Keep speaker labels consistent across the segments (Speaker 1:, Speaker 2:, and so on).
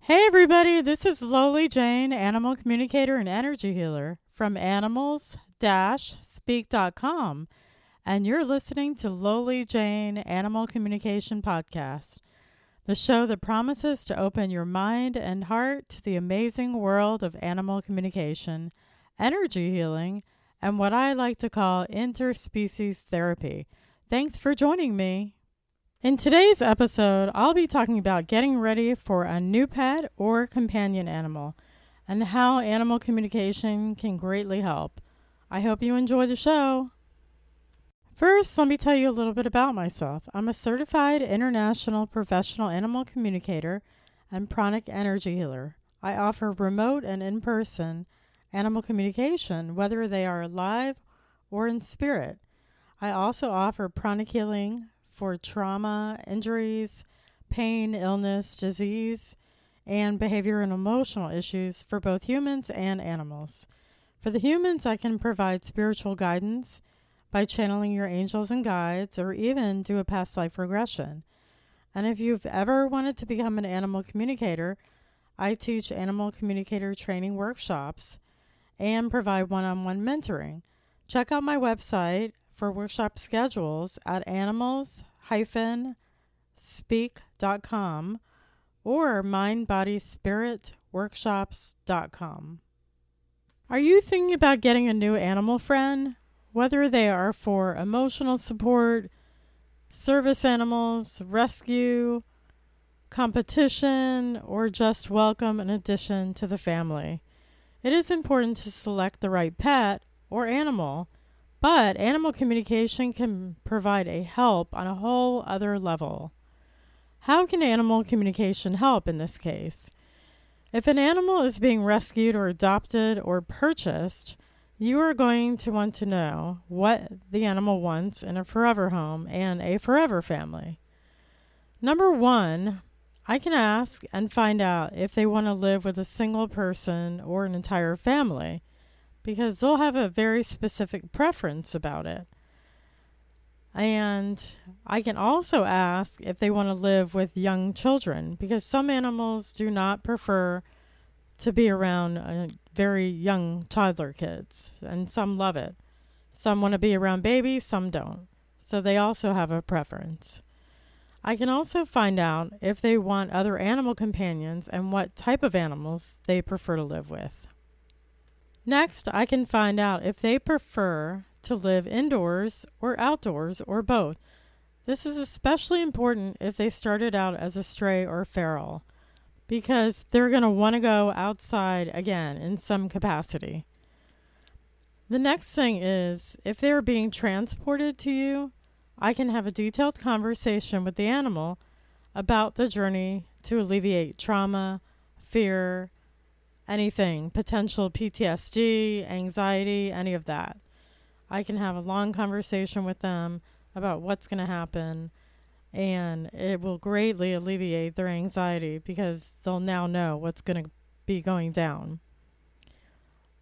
Speaker 1: Hey everybody, this is Lowly Jane, animal communicator and energy healer from animals-speak.com, and you're listening to Lowly Jane Animal Communication Podcast, the show that promises to open your mind and heart to the amazing world of animal communication, energy healing, and what I like to call interspecies therapy. Thanks for joining me. In today's episode, I'll be talking about getting ready for a new pet or companion animal and how animal communication can greatly help. I hope you enjoy the show. First, let me tell you a little bit about myself. I'm a certified international professional animal communicator and pranic energy healer. I offer remote and in-person animal communication, whether they are live or in spirit. I also offer pranic healing for trauma, injuries, pain, illness, disease, and behavior and emotional issues for both humans and animals. For the humans, I can provide spiritual guidance by channeling your angels and guides, or even do a past life regression. And if you've ever wanted to become an animal communicator, I teach animal communicator training workshops and provide one-on-one mentoring. Check out my website for workshop schedules at animals-speak.com or mindbodyspiritworkshops.com. Are you thinking about getting a new animal friend? Whether they are for emotional support, service animals, rescue, competition, or just welcome an addition to the family. It is important to select the right pet or animal, but animal communication can provide a help on a whole other level. How can animal communication help in this case? If an animal is being rescued or adopted or purchased, you are going to want to know what the animal wants in a forever home and a forever family. Number one, I can ask and find out if they want to live with a single person or an entire family, because they'll have a very specific preference about it. And I can also ask if they want to live with young children, because some animals do not prefer to be around very young toddler kids, and some love it. Some want to be around babies, some don't. So they also have a preference. I can also find out if they want other animal companions and what type of animals they prefer to live with. Next, I can find out if they prefer to live indoors or outdoors or both. This is especially important if they started out as a stray or feral, because they're going to want to go outside again in some capacity. The next thing is, if they're being transported to you, I can have a detailed conversation with the animal about the journey to alleviate trauma, fear, anything, potential PTSD, anxiety, any of that. I can have a long conversation with them about what's going to happen, and it will greatly alleviate their anxiety because they'll now know what's going to be going down.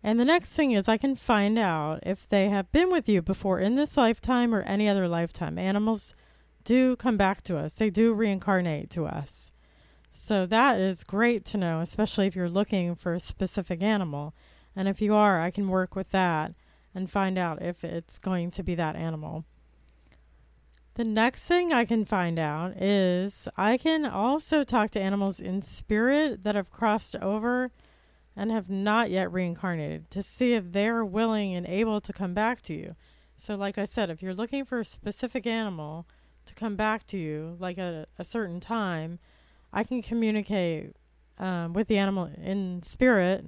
Speaker 1: And the next thing is, I can find out if they have been with you before in this lifetime or any other lifetime. Animals do come back to us. They do reincarnate to us. So that is great to know, especially if you're looking for a specific animal. And if you are, I can work with that and find out if it's going to be that animal. The next thing I can find out is I can also talk to animals in spirit that have crossed over and have not yet reincarnated to see if they're willing and able to come back to you. So like I said, if you're looking for a specific animal to come back to you, like at a certain time, I can communicate with the animal in spirit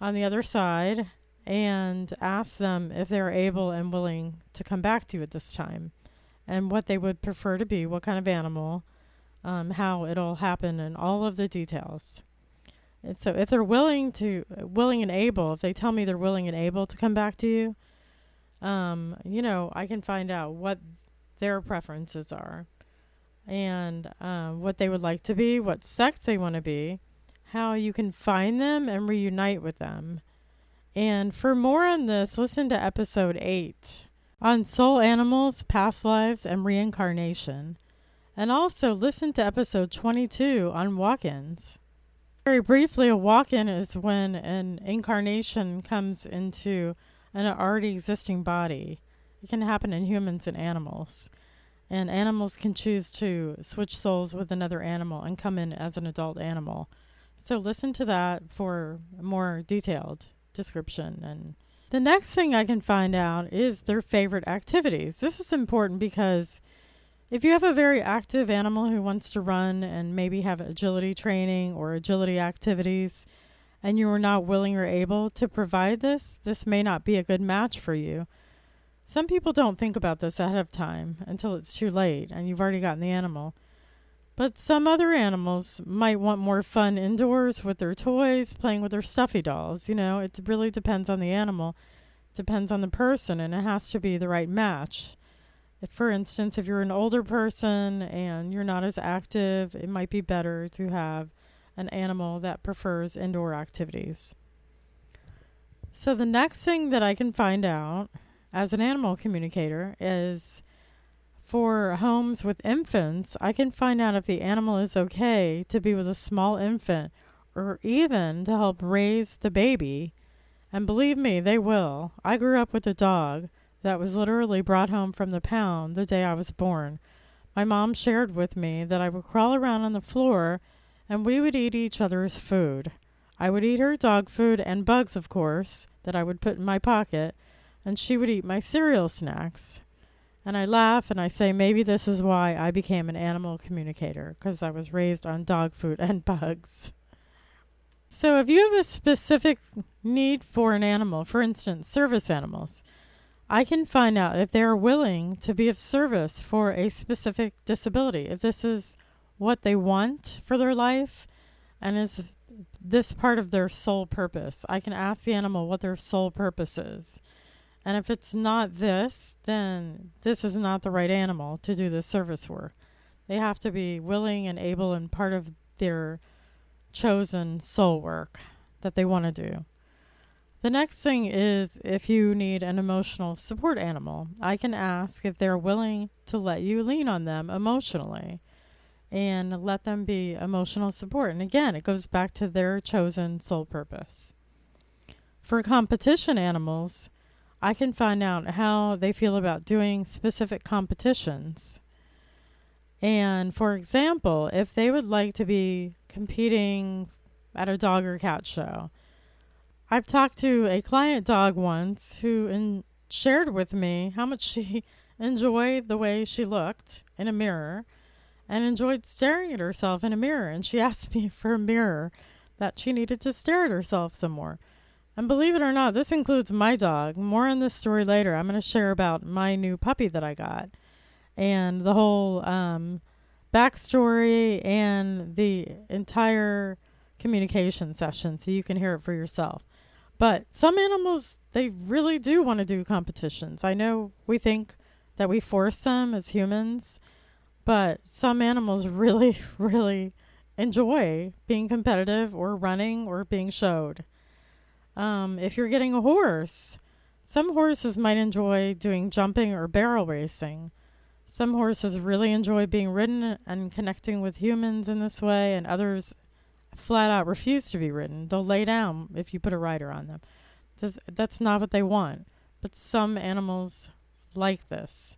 Speaker 1: on the other side and ask them if they're able and willing to come back to you at this time and what they would prefer to be, what kind of animal, how it'll happen, and all of the details. And so if they're willing and able, if they tell me they're willing and able to come back to you, I can find out what their preferences are and what they would like to be, what sex they want to be, how you can find them and reunite with them. And for more on this, listen to episode 8 on soul animals, past lives, and reincarnation. And also listen to episode 22 on walk-ins. Very briefly, a walk-in is when an incarnation comes into an already existing body. It can happen in humans and animals. And animals can choose to switch souls with another animal and come in as an adult animal. So listen to that for a more detailed description. And the next thing I can find out is their favorite activities. This is important because if you have a very active animal who wants to run and maybe have agility training or agility activities, and you are not willing or able to provide this, this may not be a good match for you. Some people don't think about this ahead of time until it's too late and you've already gotten the animal. But some other animals might want more fun indoors with their toys, playing with their stuffy dolls. It really depends on the animal. It depends on the person, and it has to be the right match. For instance, if you're an older person and you're not as active, it might be better to have an animal that prefers indoor activities. So the next thing that I can find out as an animal communicator is for homes with infants, I can find out if the animal is okay to be with a small infant or even to help raise the baby. And believe me, they will. I grew up with a dog that was literally brought home from the pound the day I was born. My mom shared with me that I would crawl around on the floor and we would eat each other's food. I would eat her dog food and bugs, of course, that I would put in my pocket, and she would eat my cereal snacks. And I laugh and I say maybe this is why I became an animal communicator, because I was raised on dog food and bugs. So if you have a specific need for an animal, for instance, service animals, I can find out if they're willing to be of service for a specific disability. If this is what they want for their life and is this part of their sole purpose. I can ask the animal what their sole purpose is. And if it's not this, then this is not the right animal to do this service work. They have to be willing and able and part of their chosen soul work that they want to do. The next thing is if you need an emotional support animal, I can ask if they're willing to let you lean on them emotionally and let them be emotional support. And again, it goes back to their chosen soul purpose. For competition animals, I can find out how they feel about doing specific competitions. And for example, if they would like to be competing at a dog or cat show. I've talked to a client dog once who shared with me how much she enjoyed the way she looked in a mirror and enjoyed staring at herself in a mirror. And she asked me for a mirror that she needed to stare at herself some more. And believe it or not, this includes my dog. More on this story later. I'm going to share about my new puppy that I got and the whole backstory and the entire communication session so you can hear it for yourself. But some animals, they really do want to do competitions. I know we think that we force them as humans, but some animals really, really enjoy being competitive or running or being showed. If you're getting a horse, some horses might enjoy doing jumping or barrel racing. Some horses really enjoy being ridden and connecting with humans in this way, and others flat out refuse to be ridden. They'll lay down if you put a rider on them. That's not what they want. But some animals like this.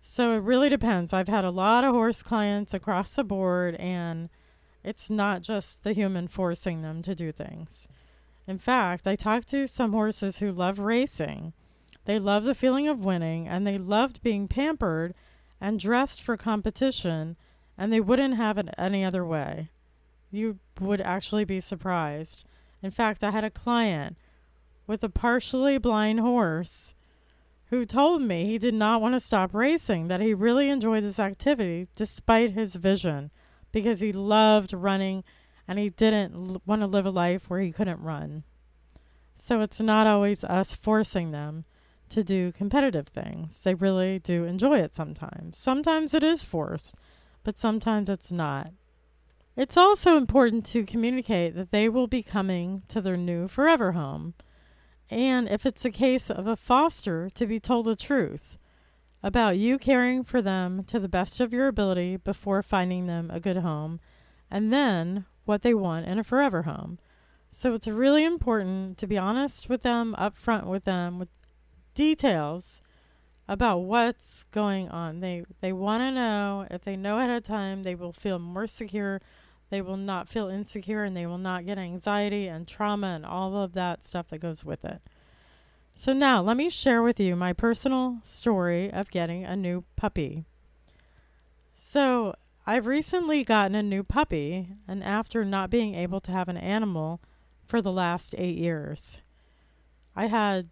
Speaker 1: So it really depends. I've had a lot of horse clients across the board, and it's not just the human forcing them to do things. In fact, I talked to some horses who love racing. They love the feeling of winning, and they loved being pampered and dressed for competition, and they wouldn't have it any other way. You would actually be surprised. In fact, I had a client with a partially blind horse who told me he did not want to stop racing, that he really enjoyed this activity despite his vision because he loved running and he didn't want to live a life where he couldn't run. So it's not always us forcing them to do competitive things. They really do enjoy it sometimes. Sometimes it is forced, but sometimes it's not. It's also important to communicate that they will be coming to their new forever home. And if it's a case of a foster, to be told the truth about you caring for them to the best of your ability before finding them a good home. And then, what they want in a forever home. So it's really important to be honest with them, upfront with them, with details about what's going on. They want to know. If they know ahead of time, they will feel more secure. They will not feel insecure, and they will not get anxiety and trauma and all of that stuff that goes with it. So now let me share with you my personal story of getting a new puppy. So I've recently gotten a new puppy, and after not being able to have an animal for the last 8 years. I had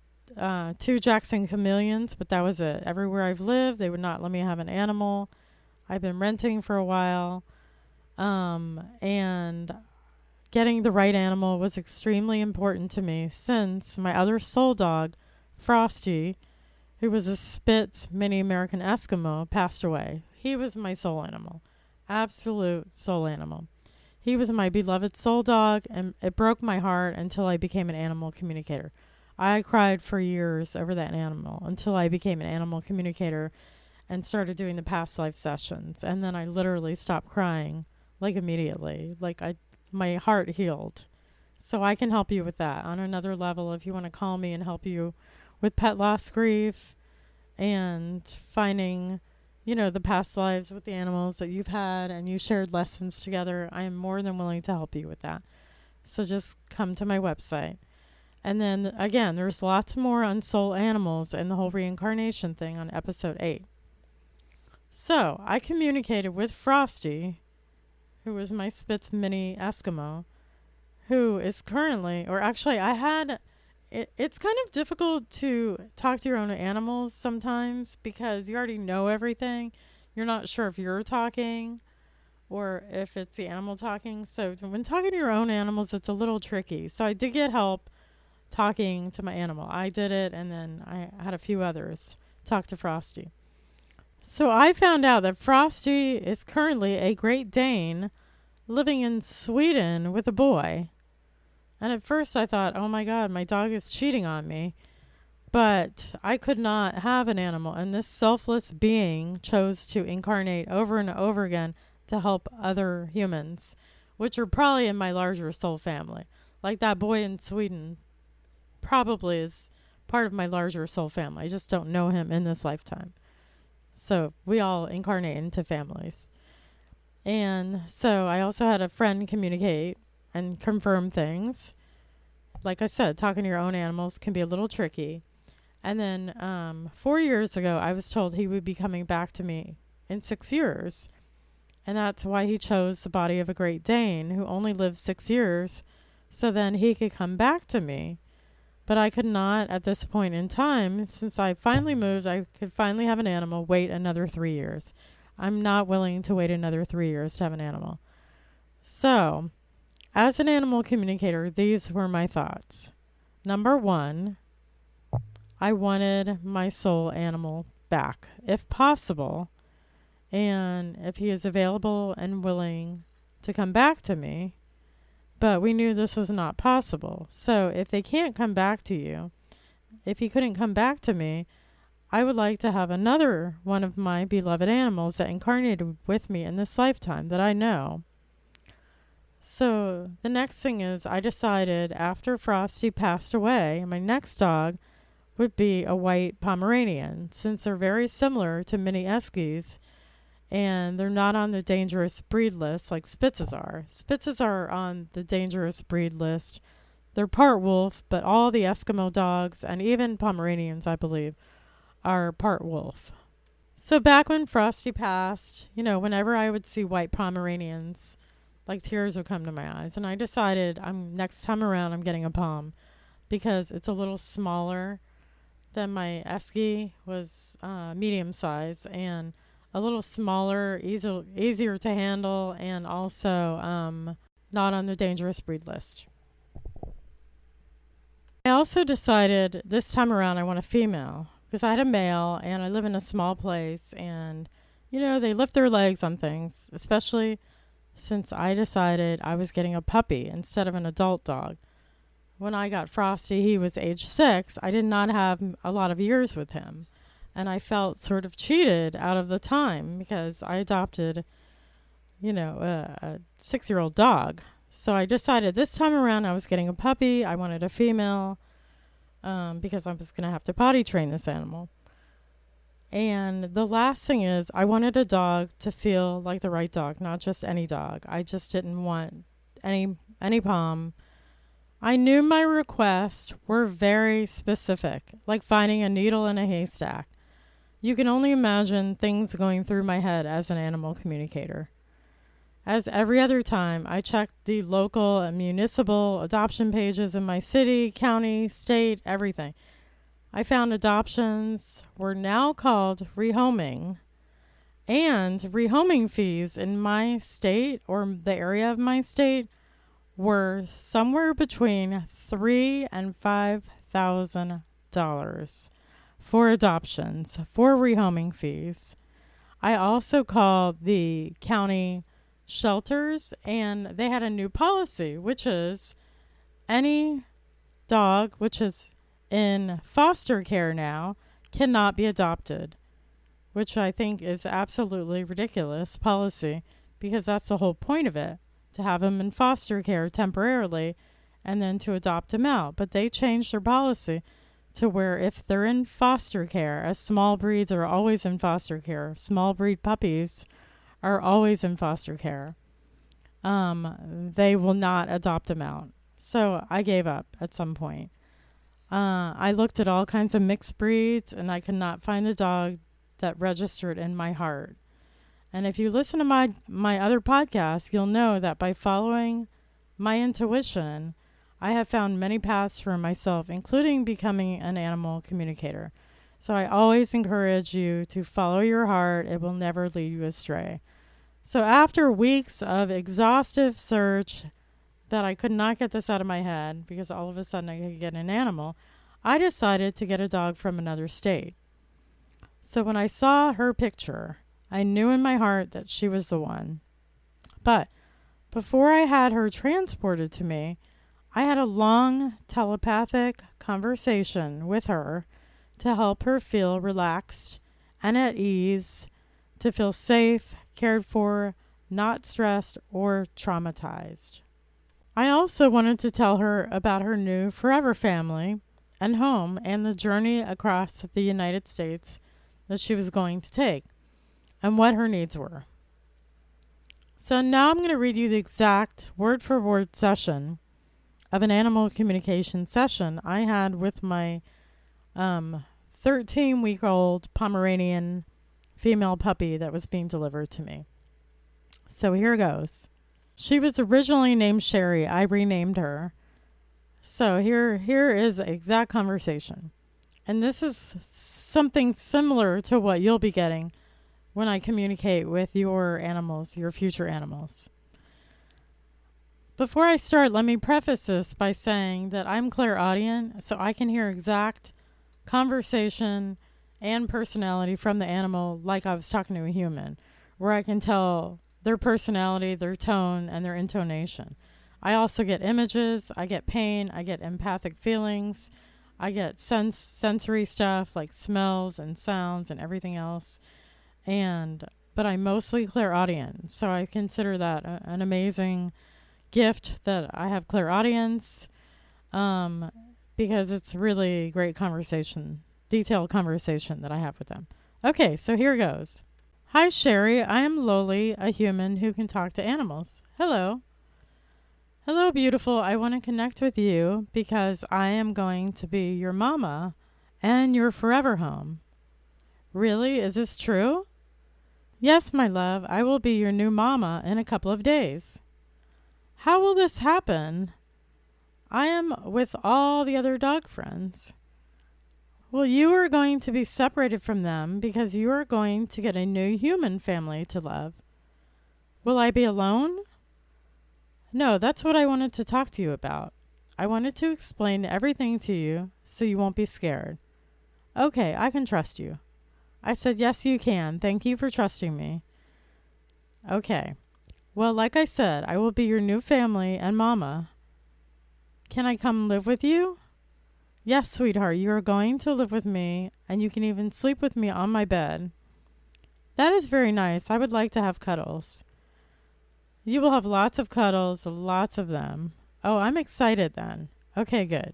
Speaker 1: 2 Jackson Chameleons, but that was it. Everywhere I've lived, they would not let me have an animal. I've been renting for a while, and getting the right animal was extremely important to me since my other soul dog, Frosty, who was a Spitz mini American Eskimo, passed away. He was my soul animal, absolute soul animal. He was my beloved soul dog, and it broke my heart until I became an animal communicator. I cried for years over that animal until I became an animal communicator and started doing the past life sessions. And then I literally stopped crying, like immediately. My heart healed. So I can help you with that on another level if you want to call me and help you with pet loss grief and finding, the past lives with the animals that you've had and you shared lessons together. I am more than willing to help you with that. So just come to my website. And then again, there's lots more on soul animals and the whole reincarnation thing on episode 8. So I communicated with Frosty, who was my Spitz mini Eskimo, who is currently, or actually it's kind of difficult to talk to your own animals sometimes because you already know everything. You're not sure if you're talking or if it's the animal talking. So when talking to your own animals, it's a little tricky. So I did get help talking to my animal. I did it, and then I had a few others talk to Frosty. So I found out that Frosty is currently a Great Dane living in Sweden with a boy. And at first I thought, oh my God, my dog is cheating on me. But I could not have an animal. And this selfless being chose to incarnate over and over again to help other humans, which are probably in my larger soul family. Like that boy in Sweden probably is part of my larger soul family. I just don't know him in this lifetime. So we all incarnate into families. And so I also had a friend communicate and confirm things. Like I said, talking to your own animals can be a little tricky. And then 4 years ago, I was told he would be coming back to me in 6 years. And that's why he chose the body of a Great Dane who only lived 6 years, so then he could come back to me. But I could not at this point in time, since I finally moved, I could finally have an animal, wait another 3 years. I'm not willing to wait another 3 years to have an animal. So, as an animal communicator, these were my thoughts. Number 1, I wanted my soul animal back, if possible. And if he is available and willing to come back to me. But we knew this was not possible. So if they can't come back to you, if he couldn't come back to me, I would like to have another one of my beloved animals that incarnated with me in this lifetime that I know. So the next thing is I decided after Frosty passed away, my next dog would be a white Pomeranian, since they're very similar to mini Eskies. And they're not on the dangerous breed list like Spitzes are. Spitzes are on the dangerous breed list. They're part wolf, but all the Eskimo dogs and even Pomeranians, I believe, are part wolf. So back when Frosty passed, whenever I would see white Pomeranians, like tears would come to my eyes. And I decided next time around I'm getting a Pom because it's a little smaller than my Esky was medium size and a little smaller, easier to handle, and also not on the dangerous breed list. I also decided this time around I want a female because I had a male and I live in a small place and, they lift their legs on things, especially since I decided I was getting a puppy instead of an adult dog. When I got Frosty, he was age 6. I did not have a lot of years with him. And I felt sort of cheated out of the time because I adopted, a 6-year-old dog. So I decided this time around I was getting a puppy. I wanted a female because I was going to have to potty train this animal. And the last thing is I wanted a dog to feel like the right dog, not just any dog. I just didn't want any pom. I knew my requests were very specific, like finding a needle in a haystack. You can only imagine things going through my head as an animal communicator. As every other time, I checked the local and municipal adoption pages in my city, county, state, everything. I found adoptions were now called rehoming, and rehoming fees in my state or the area of my state were somewhere between $3,000 and $5,000 for adoptions, for rehoming fees. I also called the county shelters, and they had a new policy, which is any dog which is in foster care now cannot be adopted, which I think is absolutely ridiculous policy, because that's the whole point of it, to have them in foster care temporarily and then to adopt them out. But they changed their policy to where if they're in foster care, as small breeds are always in foster care, small breed puppies are always in foster care, they will not adopt them out. So I gave up at some point. I looked at all kinds of mixed breeds, and I could not find a dog that registered in my heart. And if you listen to my other podcasts, you'll know that by following my intuition, I have found many paths for myself, including becoming an animal communicator. So I always encourage you to follow your heart. It will never lead you astray. So after weeks of exhaustive search that I could not get this out of my head because all of a sudden I could get an animal, I decided to get a dog from another state. So when I saw her picture, I knew in my heart that she was the one. But before I had her transported to me, I had a long telepathic conversation with her to help her feel relaxed and at ease, to feel safe, cared for, not stressed or traumatized. I also wanted to tell her about her new forever family and home and the journey across the United States that she was going to take and what her needs were. So now I'm going to read you the exact word-for-word session of an animal communication session I had with my 13-week-old Pomeranian female puppy that was being delivered to me. So here goes. She was originally named Sherry. I renamed her. So here is the exact conversation. And this is something similar to what you'll be getting when I communicate with your animals, your future animals. Before I start, let me preface this by saying that I'm clairaudient, so I can hear exact conversation and personality from the animal like I was talking to a human, where I can tell their personality, their tone, and their intonation. I also get images, I get pain, I get empathic feelings, I get sensory stuff like smells and sounds and everything else. But I'm mostly clairaudient, so I consider that an amazing gift that I have clairaudience, because it's really great conversation, detailed conversation that I have with them. Okay, so here goes. Hi, Sherry. I am Loli, a human who can talk to animals. Hello. Hello, beautiful. I want to connect with you because I am going to be your mama and your forever home. Really? Is this true? Yes, my love. I will be your new mama in a couple of days. How will this happen? I am with all the other dog friends. Well, you are going to be separated from them because you are going to get a new human family to love. Will I be alone? No, that's what I wanted to talk to you about. I wanted to explain everything to you so you won't be scared. Okay, I can trust you. I said, yes, you can. Thank you for trusting me. Okay. Well, like I said, I will be your new family and mama. Can I come live with you? Yes, sweetheart, you are going to live with me, and you can even sleep with me on my bed. That is very nice. I would like to have cuddles. You will have lots of cuddles, lots of them. Oh, I'm excited then. Okay, good.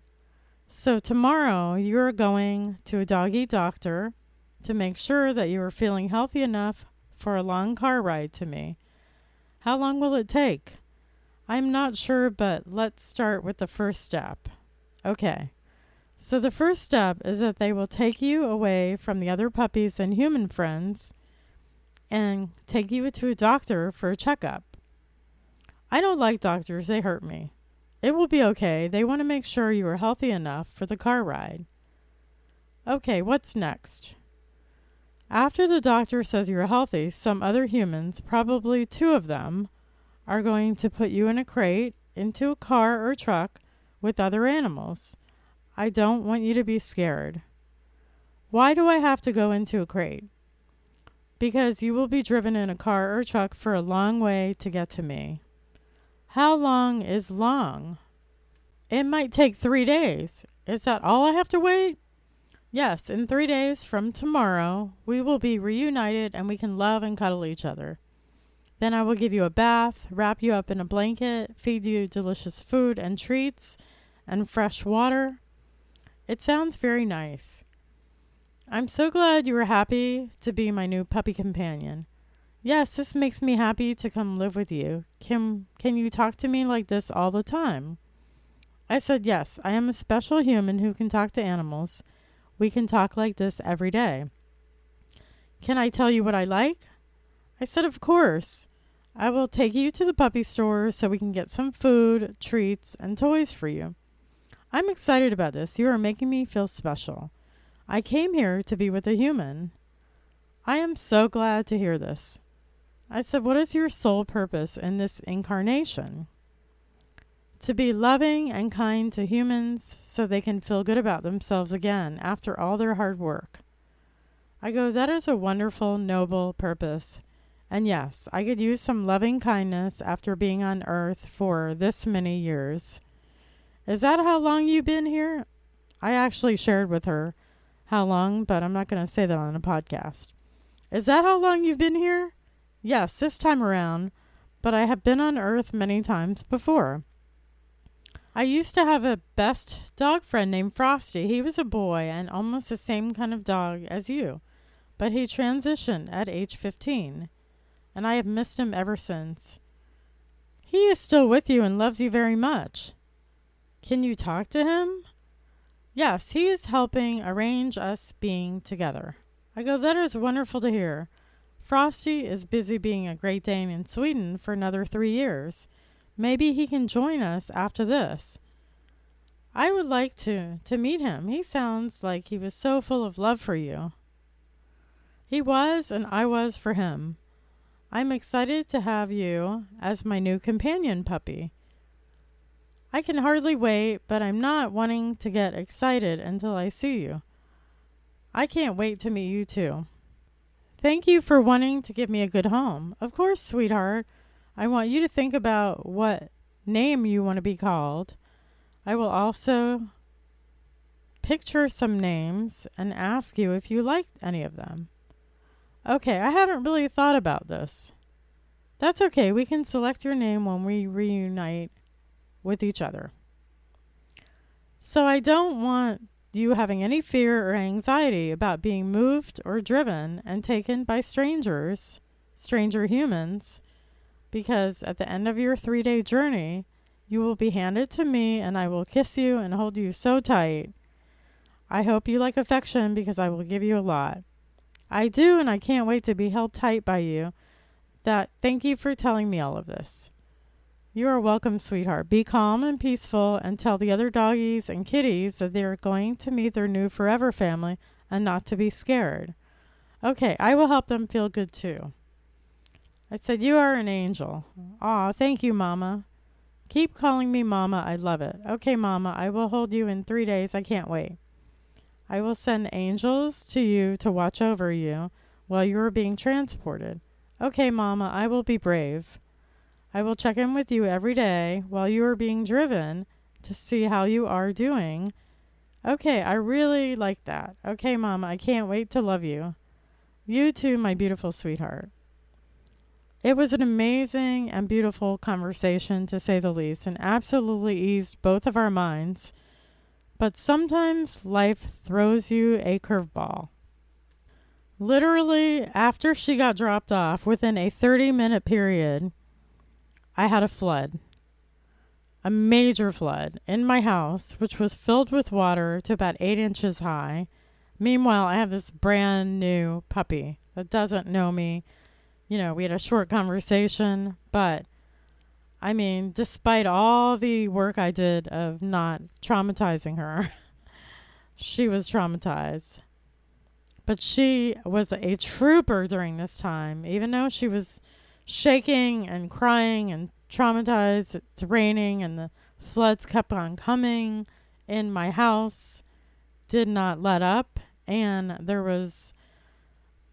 Speaker 1: So tomorrow you're going to a doggy doctor to make sure that you are feeling healthy enough for a long car ride to me. How long will it take? I'm not sure, but let's start with the first step. Okay. So the first step is that they will take you away from the other puppies and human friends and take you to a doctor for a checkup. I don't like doctors. They hurt me. It will be okay. They want to make sure you are healthy enough for the car ride. Okay, what's next? After the doctor says you're healthy, some other humans, probably 2 of them, are going to put you in a crate into a car or truck with other animals. I don't want you to be scared. Why do I have to go into a crate? Because you will be driven in a car or truck for a long way to get to me. How long is long? It might take 3 days. Is that all I have to wait? Yes, in 3 days from tomorrow, we will be reunited and we can love and cuddle each other. Then I will give you a bath, wrap you up in a blanket, feed you delicious food and treats, and fresh water. It sounds very nice. I'm so glad you are happy to be my new puppy companion. Yes, this makes me happy to come live with you. Can you talk to me like this all the time? I said, yes, I am a special human who can talk to animals. We can talk like this every day. Can I tell you what I like? I said, of course. I will take you to the puppy store so we can get some food, treats, and toys for you. I'm excited about this. You are making me feel special. I came here to be with a human. I am so glad to hear this. I said, what is your sole purpose in this incarnation? To be loving and kind to humans so they can feel good about themselves again after all their hard work. I go, that is a wonderful, noble purpose. And yes, I could use some loving kindness after being on Earth for this many years. Is that how long you've been here? I actually shared with her how long, but I'm not going to say that on a podcast. Is that how long you've been here? Yes, this time around, but I have been on Earth many times before. I used to have a best dog friend named Frosty. He was a boy and almost the same kind of dog as you, but he transitioned at age 15, and I have missed him ever since. He is still with you and loves you very much. Can you talk to him? Yes, he is helping arrange us being together. I go, that is wonderful to hear. Frosty is busy being a Great Dane in Sweden for another 3 years. Maybe he can join us after this. I would like to meet him. He sounds like he was so full of love for you. He was, and I was for him. I'm excited to have you as my new companion puppy. I can hardly wait, but I'm not wanting to get excited until I see you. I can't wait to meet you too. Thank you for wanting to give me a good home. Of course, sweetheart. I want you to think about what name you want to be called. I will also picture some names and ask you if you like any of them. Okay, I haven't really thought about this. That's okay. We can select your name when we reunite with each other. So I don't want you having any fear or anxiety about being moved or driven and taken by strangers, stranger humans, because at the end of your 3-day journey, you will be handed to me and I will kiss you and hold you so tight. I hope you like affection because I will give you a lot. I do, and I can't wait to be held tight by you. Thank you for telling me all of this. You are welcome, sweetheart. Be calm and peaceful and tell the other doggies and kitties that they are going to meet their new forever family and not to be scared. Okay, I will help them feel good too. I said, you are an angel. Aw, thank you, Mama. Keep calling me Mama. I love it. Okay, Mama, I will hold you in 3 days. I can't wait. I will send angels to you to watch over you while you are being transported. Okay, Mama, I will be brave. I will check in with you every day while you are being driven to see how you are doing. Okay, I really like that. Okay, Mama, I can't wait to love you. You too, my beautiful sweetheart. It was an amazing and beautiful conversation, to say the least, and absolutely eased both of our minds. But sometimes life throws you a curveball. Literally, after she got dropped off, within a 30-minute period, I had a flood. A major flood in my house, which was filled with water to about 8 inches high. Meanwhile, I have this brand new puppy that doesn't know me. We had a short conversation, but I mean, despite all the work I did of not traumatizing her, she was traumatized. But she was a trooper during this time, even though she was shaking and crying and traumatized. It's raining and the floods kept on coming in my house, did not let up. And there was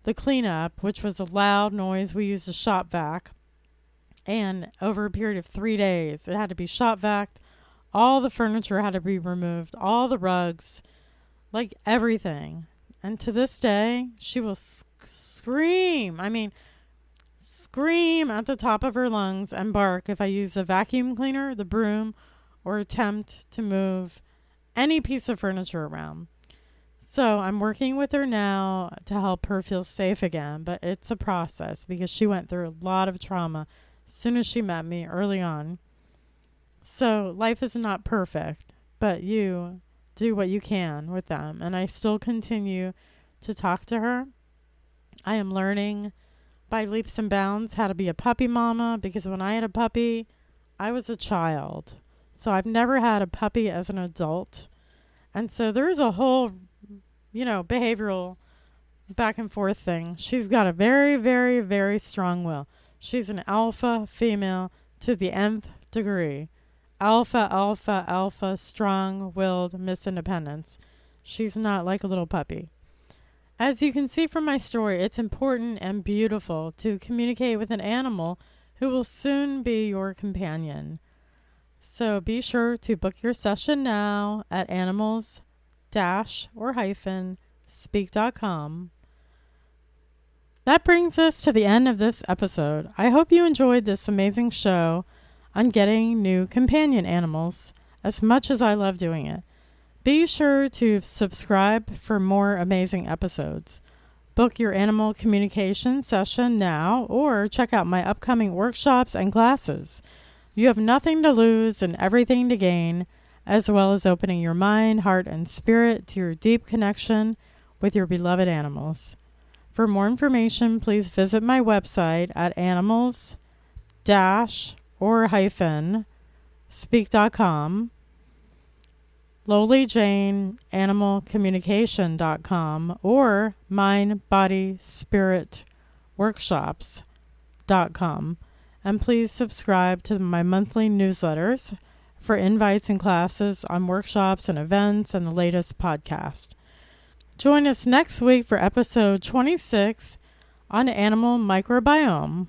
Speaker 1: the cleanup, which was a loud noise. We used a shop vac. And over a period of 3 days, it had to be shop vaced. All the furniture had to be removed, all the rugs, like everything. And to this day, she will scream. I mean, scream at the top of her lungs and bark if I use a vacuum cleaner, the broom, or attempt to move any piece of furniture around. So I'm working with her now to help her feel safe again, but it's a process because she went through a lot of trauma as soon as she met me early on. So life is not perfect, but you do what you can with them. And I still continue to talk to her. I am learning by leaps and bounds how to be a puppy mama, because when I had a puppy, I was a child. So I've never had a puppy as an adult. And so there's a whole, behavioral back and forth thing. She's got a very, very, very strong will. She's an alpha female to the nth degree. Alpha, alpha, alpha, strong-willed Miss Independence. She's not like a little puppy. As you can see from my story, it's important and beautiful to communicate with an animal who will soon be your companion. So be sure to book your session now at animals-speak.com. That brings us to the end of this episode. I hope you enjoyed this amazing show on getting new companion animals as much as I love doing it. Be sure to subscribe for more amazing episodes. Book your animal communication session now, or check out my upcoming workshops and classes. You have nothing to lose and everything to gain, as well as opening your mind, heart, and spirit to your deep connection with your beloved animals. For more information, please visit my website at animals-speak.com, Lowly Jane animalcommunication.com, or mindbodyspiritworkshops.com. And please subscribe to my monthly newsletters for invites and classes on workshops and events and the latest podcast. Join us next week for episode 26 on animal microbiome.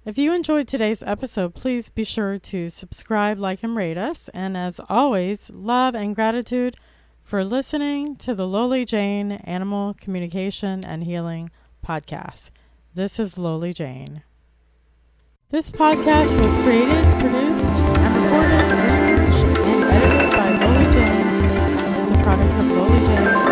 Speaker 1: If you enjoyed today's episode, please be sure to subscribe, like, and rate us. And as always, love and gratitude for listening to the Lowly Jane Animal Communication and Healing Podcast. This is Lowly Jane. This podcast was created, produced, and recorded, researched, and edited by Lowly Jane and is a product of Lowly Jane Animal Communication.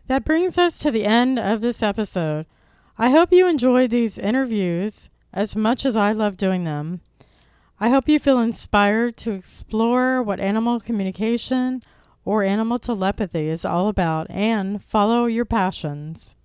Speaker 1: That brings us to the end of this episode. I hope you enjoyed these interviews as much as I love doing them. I hope you feel inspired to explore what animal communication or animal telepathy is all about and follow your passions.